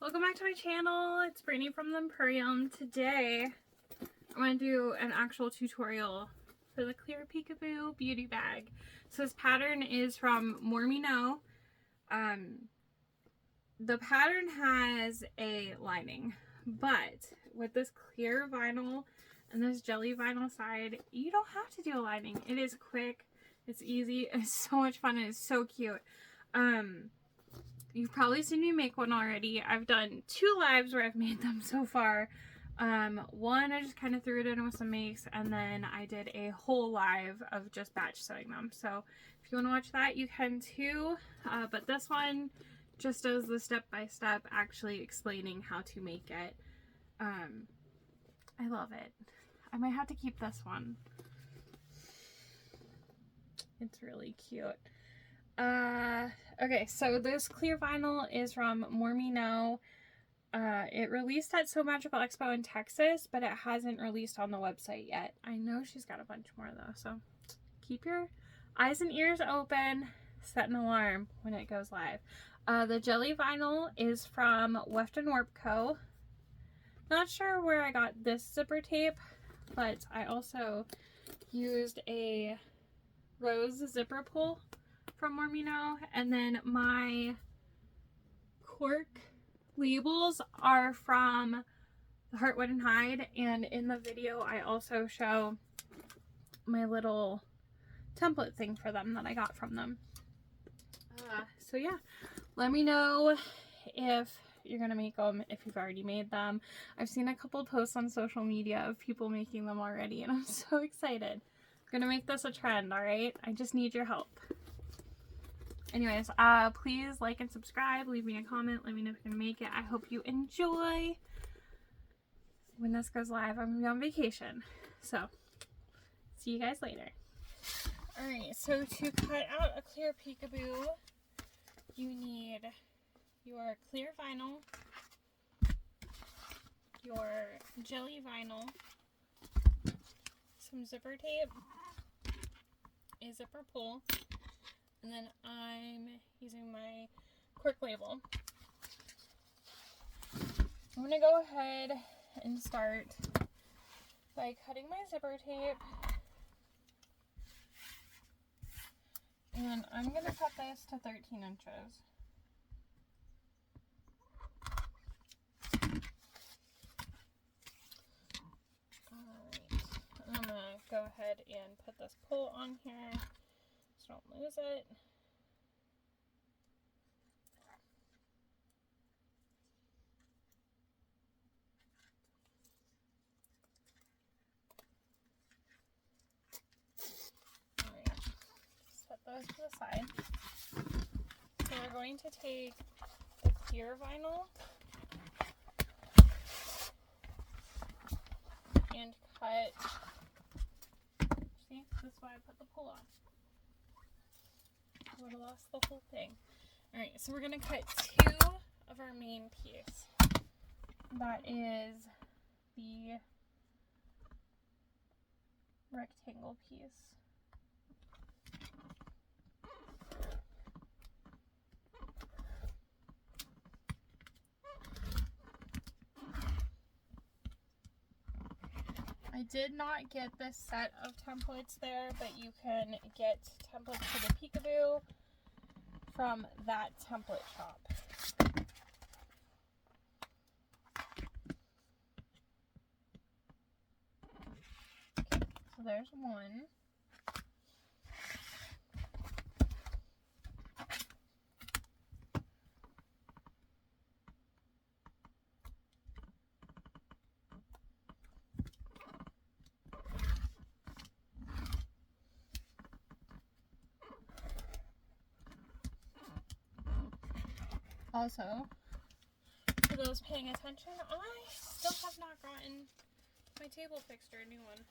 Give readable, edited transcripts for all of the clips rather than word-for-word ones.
Welcome back to my channel. It's Brittany from the Empurrium. Today I'm going to do an actual tutorial for the Clear Peekaboo beauty bag. So this pattern is from More Me Know. The pattern has a lining, but with this clear vinyl and this jelly vinyl side, you don't have to do a lining. It is quick, it's easy, it's so much fun, and it's so cute. You've probably seen me make one already. I've done 2 lives where I've made them so far. One, I just kind of threw it in with some makes, and then I did a whole live of just batch sewing them. So if you want to watch that, you can too. But this one just does the step-by-step actually explaining how to make it. I love it. I might have to keep this one. It's really cute. Okay, so this clear vinyl is from More Me Know. It released at So Magical Expo in Texas, but it hasn't released on the website yet. I know she's got a bunch more though, so keep your eyes and ears open. Set an alarm when it goes live. The jelly vinyl is from Weft and Warp Co. Not sure where I got this zipper tape, but I also used a rose zipper pull from More Me Know, and then my cork labels are from the Heartwood and Hide, and in the video I also show my little template thing for them that I got from them. So yeah, let me know if you're gonna make them, if you've already made them. I've seen a couple posts on social media of people making them already, and I'm so excited. I'm gonna make this a trend, alright? I just need your help. Anyways, please like and subscribe, leave me a comment, let me know if you can make it. I hope you enjoy. When this goes live, I'm gonna be on vacation. So, see you guys later. Alright, so to cut out a clear peekaboo, you need your clear vinyl, your jelly vinyl, some zipper tape, a zipper pull, and then I'm using my cork label. I'm going to go ahead and start by cutting my zipper tape. And I'm going to cut this to 13 inches. Alright, I'm going to go ahead and put this pull on here so don't lose it. Alright, set those to the side. So we're going to take the clear vinyl and cut, see, this is why I put the pull on. I would have lost the whole thing. Alright, so we're going to cut 2 of our main piece. That is the rectangle piece. I did not get this set of templates there, but you can get templates for the peekaboo from that template shop. Okay, so there's one. Also, for those paying attention, I still have not gotten my table fixed or a new one.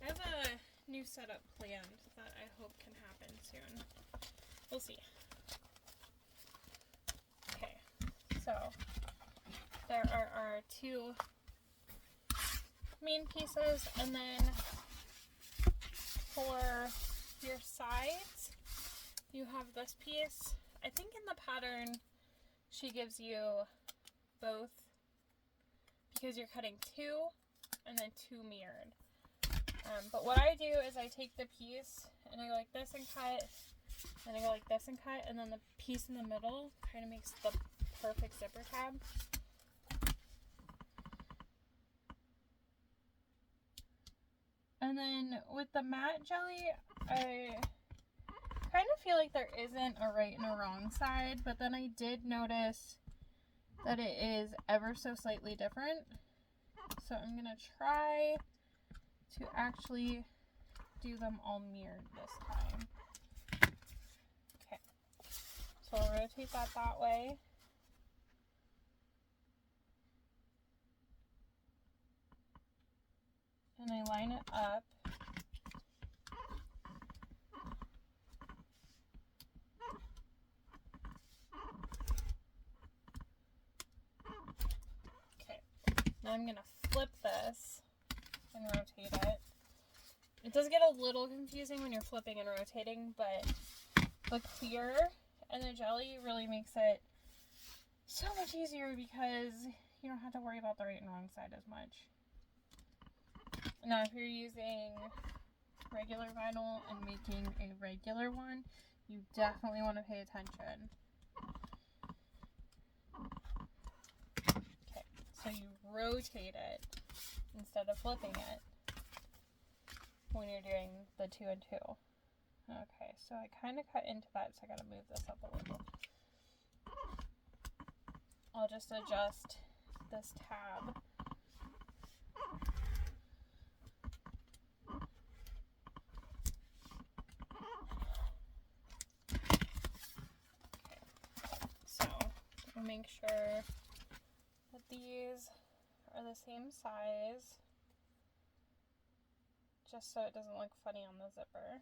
I have a new setup planned that I hope can happen soon. We'll see. Okay, so there are our 2 main pieces, and then for your sides, you have this piece. I think in the pattern she gives you both because you're cutting two and then two mirrored. But what I do is I take the piece and I go like this and cut, and I go like this and cut, and then the piece in the middle kind of makes the perfect zipper tab. And then with the matte jelly, I kind of feel like there isn't a right and a wrong side, but then I did notice that it is ever so slightly different. So I'm going to try to actually do them all mirrored this time. Okay, so I'll rotate that way. And I line it up. Okay, now I'm going to flip this and rotate it. It does get a little confusing when you're flipping and rotating, but the clear and the jelly really makes it so much easier because you don't have to worry about the right and wrong side as much. Now, if you're using regular vinyl and making a regular one, you definitely want to pay attention. Okay, so you rotate it instead of flipping it when you're doing the 2 and 2. Okay, so I kind of cut into that, so I gotta move this up a little. I'll just adjust this tab. Make sure that these are the same size, just so it doesn't look funny on the zipper.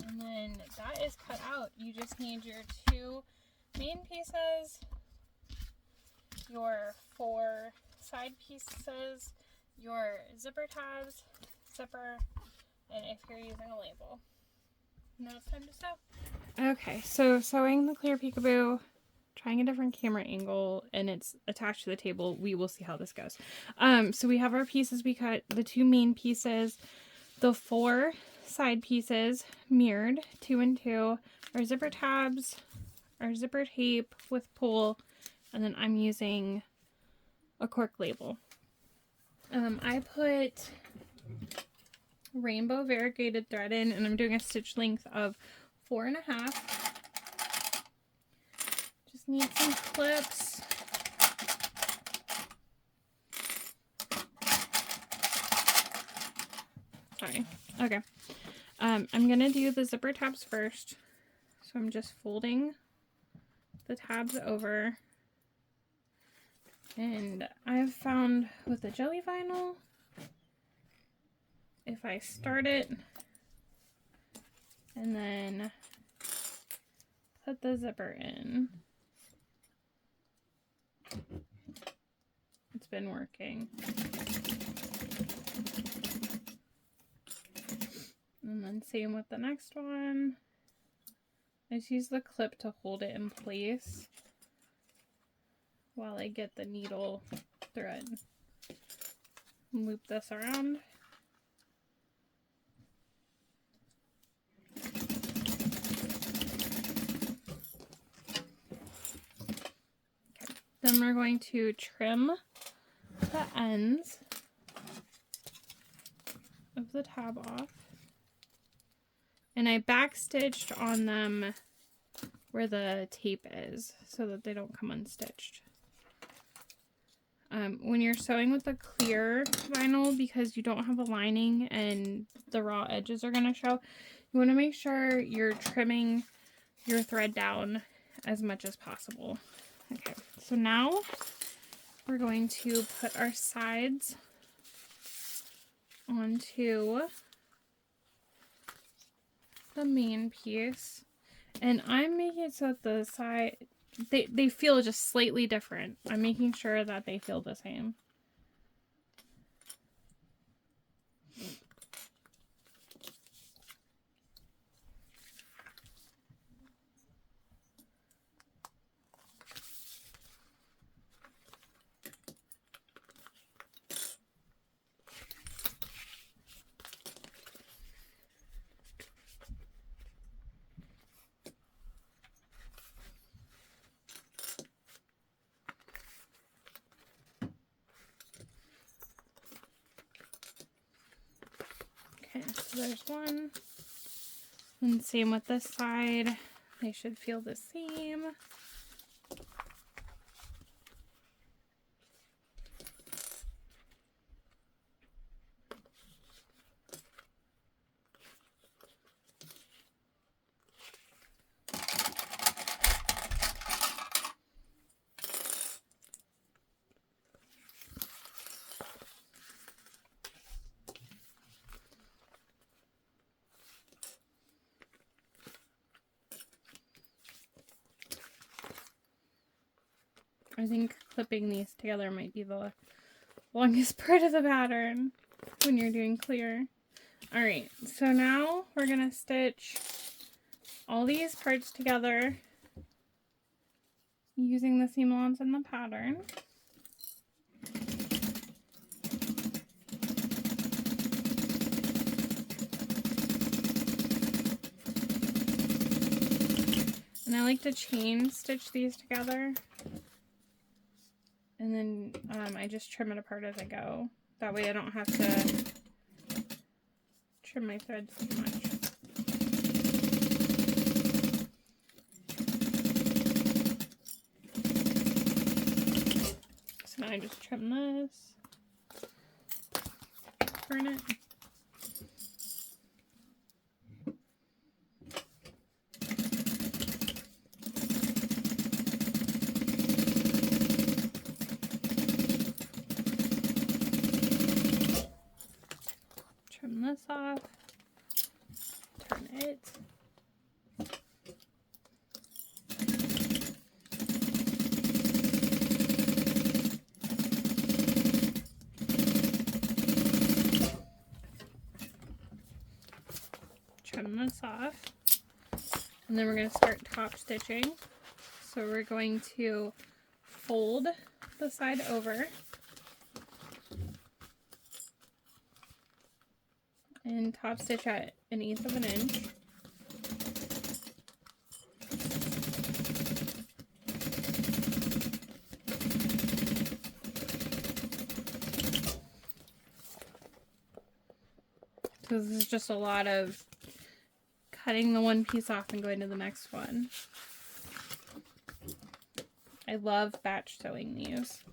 And then that is cut out. You just need your 2 main pieces, your 4 side pieces, your zipper tabs, zipper, and if you're using a label. Now it's time to sew. Okay, so sewing the clear peekaboo, trying a different camera angle, and it's attached to the table. We will see how this goes. So we have our pieces. We cut the 2 main pieces, the 4 side pieces mirrored 2 and 2, our zipper tabs, our zipper tape with pull, and then I'm using a cork label. I put rainbow variegated thread in, and I'm doing a stitch length of 4.5. Just need some clips. Sorry. Okay. I'm gonna do the zipper tabs first. So I'm just folding the tabs over. And I've found with the jelly vinyl, if I start it and then put the zipper in, it's been working. And then same with the next one. I just use the clip to hold it in place while I get the needle thread. Loop this around. Then we're going to trim the ends of the tab off. And I backstitched on them where the tape is so that they don't come unstitched. When you're sewing with the clear vinyl, because you don't have a lining and the raw edges are going to show, you want to make sure you're trimming your thread down as much as possible. Okay, so now we're going to put our sides onto the main piece, and I'm making it so that the side, they feel just slightly different. I'm making sure that they feel the same. So there's one. And same with this side. They should feel the same. I think clipping these together might be the longest part of the pattern when you're doing clear. Alright, so now we're going to stitch all these parts together using the seam allowance in the pattern. And I like to chain stitch these together. And then I just trim it apart as I go. That way I don't have to trim my threads too much. So now I just trim this, turn it. Trim this off, turn it. Trim this off. And then we're going to start top stitching. So we're going to fold the side over and top stitch at 1/8 of an inch. So this is just a lot of cutting the one piece off and going to the next one. I love batch sewing these.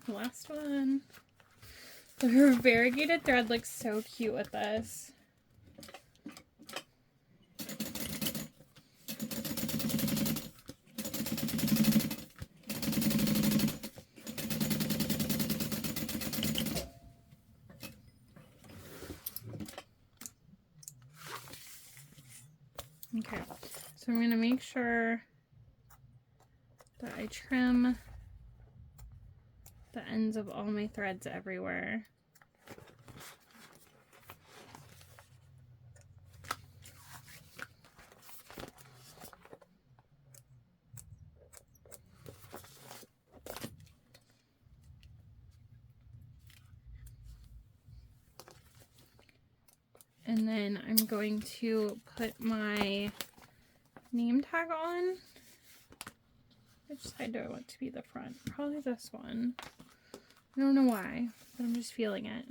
Last one. The variegated thread looks so cute with this. Okay, so I'm going to make sure that I trim the ends of all my threads everywhere. And then I'm going to put my name tag on. Which side do I want to be the front? Probably this one. I don't know why, but I'm just feeling it.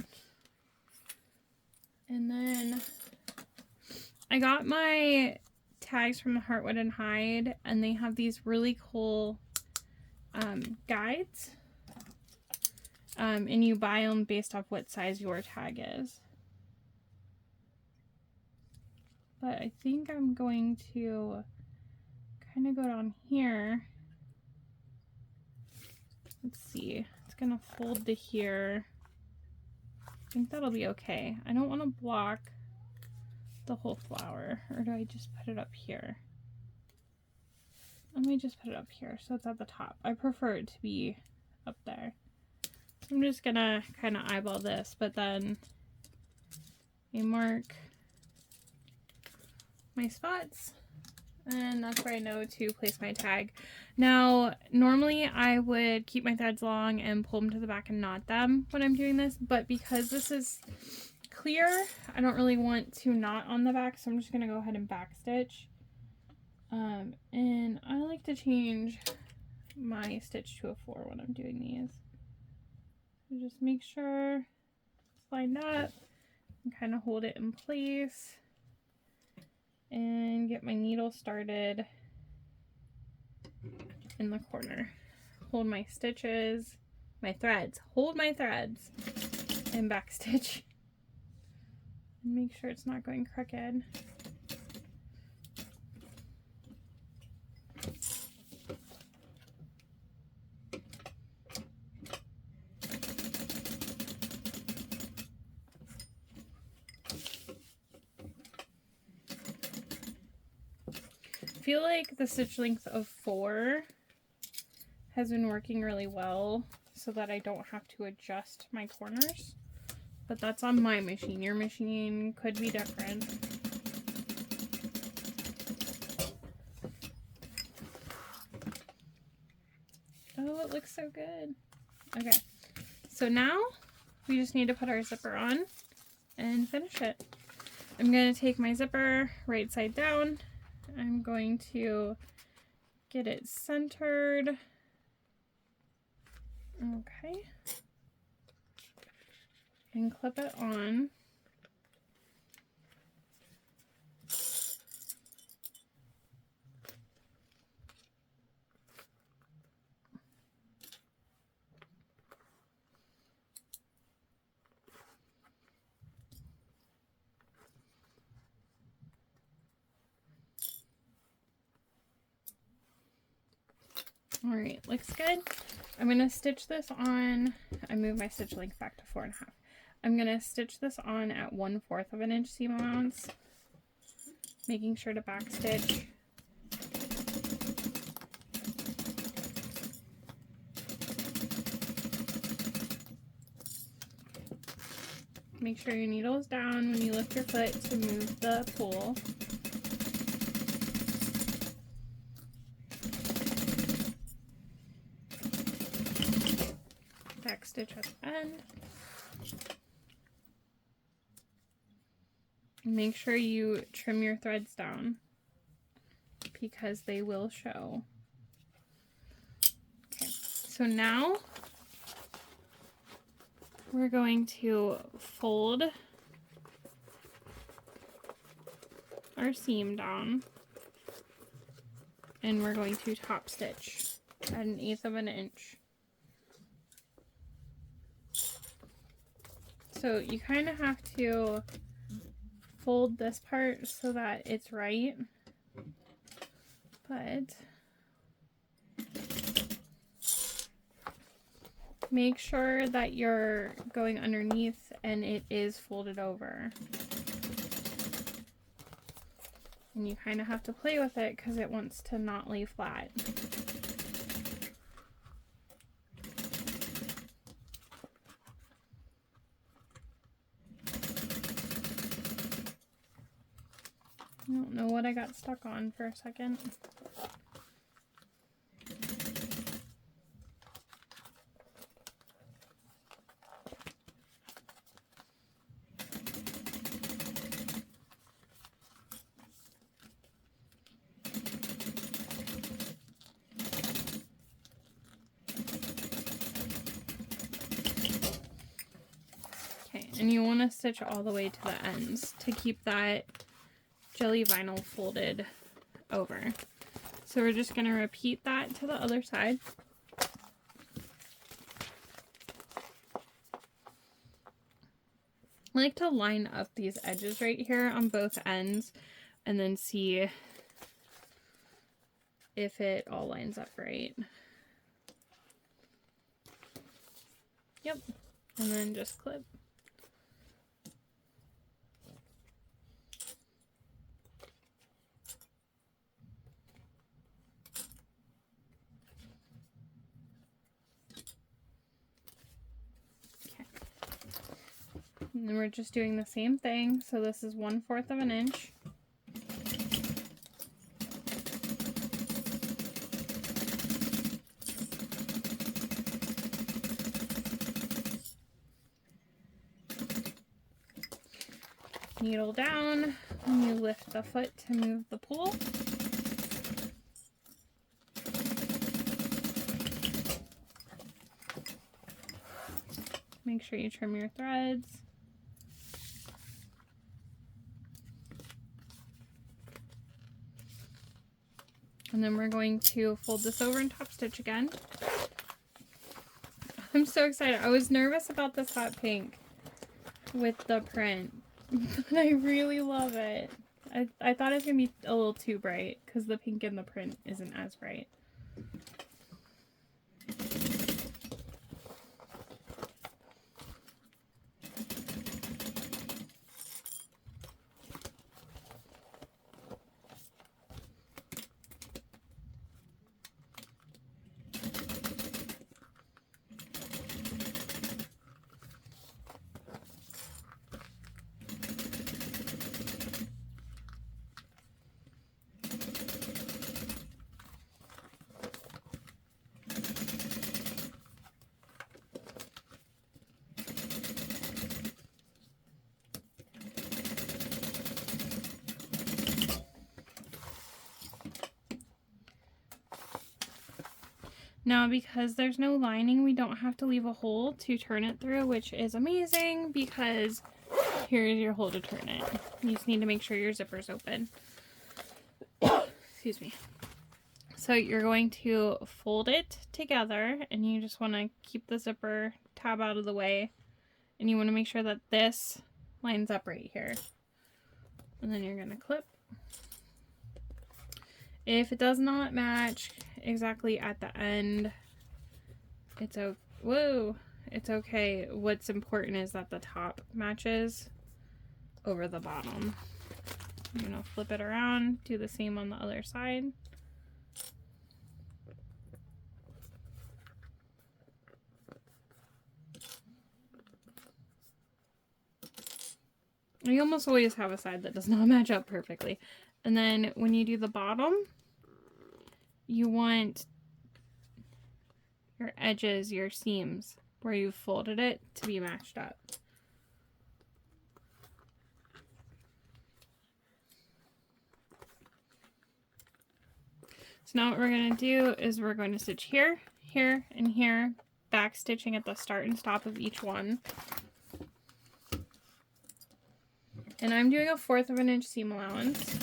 And then I got my tags from the Heartwood and Hide, and they have these really cool guides. And you buy them based off what size your tag is. But I think I'm going to kind of go down here. Let's see. It's going to fold to here. I think that'll be okay. I don't want to block the whole flower. Or do I just put it up here? Let me just put it up here so it's at the top. I prefer it to be up there. I'm just gonna kind of eyeball this, but then I mark my spots, and that's where I know to place my tag. Now, normally I would keep my threads long and pull them to the back and knot them when I'm doing this, but because this is clear, I don't really want to knot on the back, so I'm just gonna go ahead and back stitch. And I like to change my stitch to a 4 when I'm doing these. So just make sure it's lined up and kind of hold it in place and get my needle started in the corner. Hold my stitches, my threads, hold my threads, and back stitch. And make sure it's not going crooked. I feel like the stitch length of 4 has been working really well so that I don't have to adjust my corners, but that's on my machine. Your machine could be different. Oh, it looks so good. Okay, so now we just need to put our zipper on and finish it. I'm going to take my zipper right side down. I'm going to get it centered. Okay. And clip it on. All right, looks good. I'm going to stitch this on. I move my stitch length back to 4.5. I'm going to stitch this on at 1/4 of an inch seam allowance, making sure to back stitch. Make sure your needle is down when you lift your foot to move the pole. Back stitch at the end. Make sure you trim your threads down because they will show. Okay, so now we're going to fold our seam down and we're going to top stitch at 1/8 of an inch. So you kind of have to fold this part so that it's right, but make sure that you're going underneath and it is folded over. And you kind of have to play with it because it wants to not lay flat. I don't know what I got stuck on for a second. Okay, and you want to stitch all the way to the ends to keep that jelly vinyl folded over. So we're just going to repeat that to the other side. I like to line up these edges right here on both ends and then see if it all lines up right. Yep, and then just clip. And then we're just doing the same thing. So this is 1/4 of an inch. Needle down when you lift the foot to move the pole. Make sure you trim your threads. And then we're going to fold this over and top stitch again. I'm so excited. I was nervous about this hot pink with the print, but I really love it. I thought it was going to be a little too bright because the pink in the print isn't as bright. Now, because there's no lining, we don't have to leave a hole to turn it through, which is amazing because here's your hole to turn it. You just need to make sure your zipper's open. Excuse me. So you're going to fold it together, and you just want to keep the zipper tab out of the way, and you want to make sure that this lines up right here. And then you're going to clip. If it does not match exactly at the end, it's okay. What's important is that the top matches over the bottom. I'm gonna flip it around, do the same on the other side. You almost always have a side that does not match up perfectly. And then when you do the bottom, you want your edges, your seams, where you folded it to be matched up. So now what we're going to do is we're going to stitch here, here, and here, back stitching at the start and stop of each one. And I'm doing 1/4 of an inch seam allowance.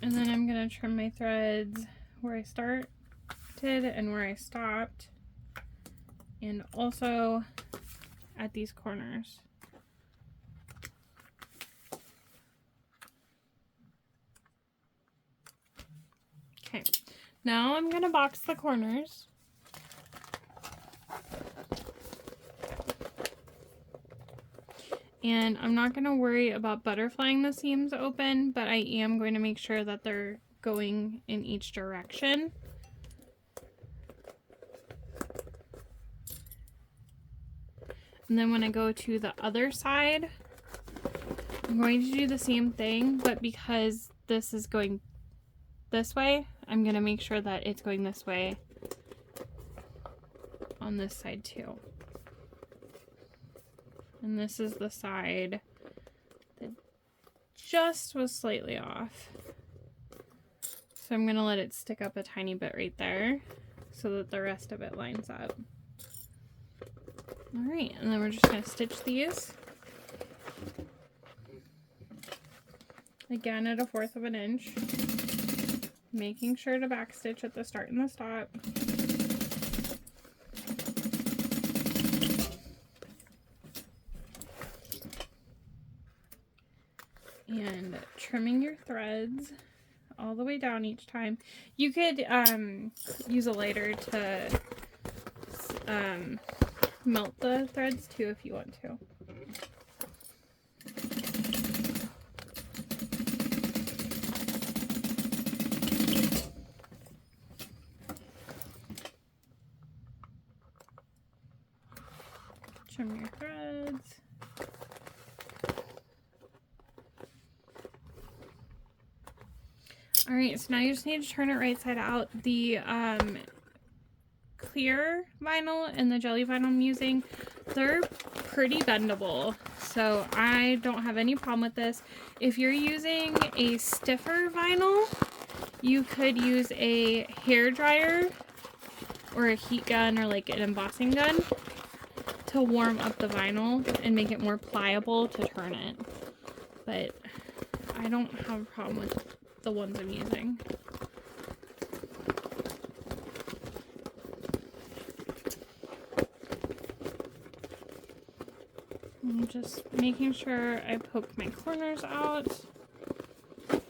And then I'm going to trim my threads where I started and where I stopped, and also at these corners. Okay, now I'm going to box the corners. And I'm not going to worry about butterflying the seams open, but I am going to make sure that they're going in each direction. And then when I go to the other side, I'm going to do the same thing, but because this is going this way, I'm going to make sure that it's going this way on this side too. And this is the side that just was slightly off. So I'm going to let it stick up a tiny bit right there so that the rest of it lines up. All right, and then we're just going to stitch these. Again at 1/4 of an inch. Making sure to backstitch at the start and the stop. and trimming your threads all the way down each time. You could use a lighter to melt the threads too if you want to. Trim your threads. Alright, so now you just need to turn it right side out. The clear vinyl and the jelly vinyl I'm using, they're pretty bendable, so I don't have any problem with this. If you're using a stiffer vinyl, you could use a hair dryer or a heat gun or like an embossing gun to warm up the vinyl and make it more pliable to turn it. But I don't have a problem with the ones I'm using. I'm just making sure I poke my corners out,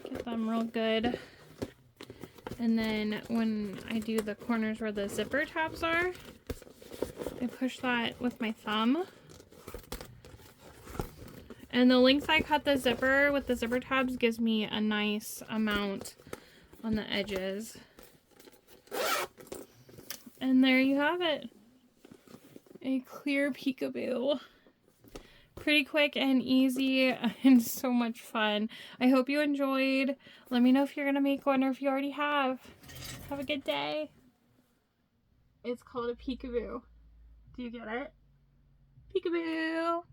get them real good. And then when I do the corners where the zipper tabs are, I push that with my thumb. And the length I cut the zipper with the zipper tabs gives me a nice amount on the edges. And there you have it. A clear peekaboo. Pretty quick and easy and so much fun. I hope you enjoyed. Let me know if you're going to make one or if you already have. Have a good day. It's called a peekaboo. Do you get it? Peekaboo.